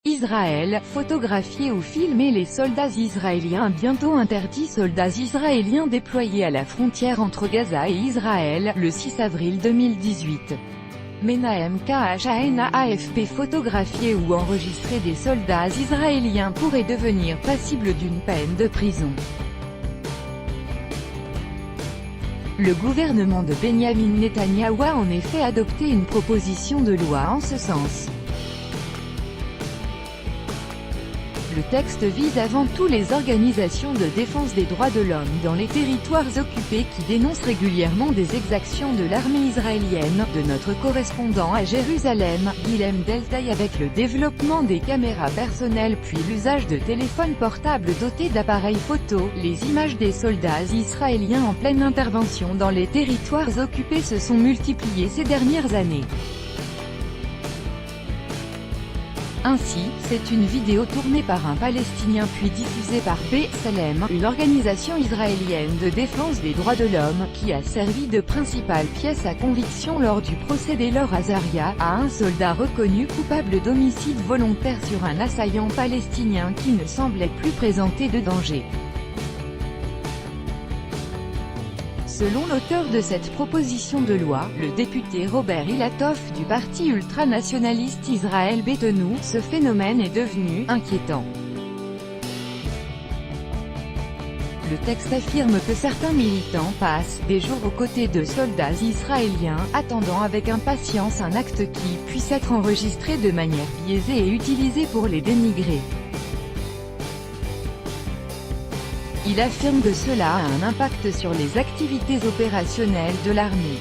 Israël, photographier ou filmer les soldats israéliens bientôt interdits. Soldats israéliens déployés à la frontière entre Gaza et Israël, le 6 avril 2018. Menahem Kahana AFP. Photographier ou enregistrer des soldats israéliens pourrait devenir passible d'une peine de prison. Le gouvernement de Benyamin Netanyahou a en effet adopté une proposition de loi en ce sens. Le texte vise avant tout les organisations de défense des droits de l'homme dans les territoires occupés qui dénoncent régulièrement des exactions de l'armée israélienne. De notre correspondant à Jérusalem, Guilhem Deltaï. Avec le développement des caméras personnelles puis l'usage de téléphones portables dotés d'appareils photo, les images des soldats israéliens en pleine intervention dans les territoires occupés se sont multipliées ces dernières années. Ainsi, c'est une vidéo tournée par un Palestinien puis diffusée par B'Tselem, une organisation israélienne de défense des droits de l'homme, qui a servi de principale pièce à conviction lors du procès d'Elor Azaria, à un soldat reconnu coupable d'homicide volontaire sur un assaillant palestinien qui ne semblait plus présenter de danger. Selon l'auteur de cette proposition de loi, le député Robert Ilatoff du parti ultranationaliste Israël Beitenou, ce phénomène est devenu « inquiétant ». Le texte affirme que certains militants passent des jours aux côtés de soldats israéliens, attendant avec impatience un acte qui puisse être enregistré de manière biaisée et utilisé pour les dénigrer. Il affirme que cela a un impact sur les activités opérationnelles de l'armée.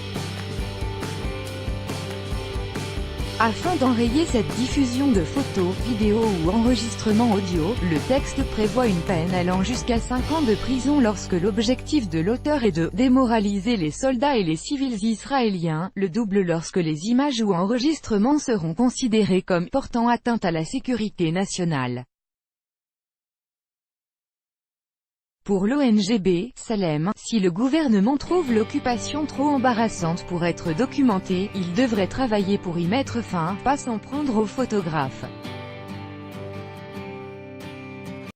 Afin d'enrayer cette diffusion de photos, vidéos ou enregistrements audio, le texte prévoit une peine allant jusqu'à 5 ans de prison lorsque l'objectif de l'auteur est de démoraliser les soldats et les civils israéliens, le double lorsque les images ou enregistrements seront considérés comme portant atteinte à la sécurité nationale. Pour l'ONG B'Tselem, si le gouvernement trouve l'occupation trop embarrassante pour être documentée, il devrait travailler pour y mettre fin, pas s'en prendre aux photographes.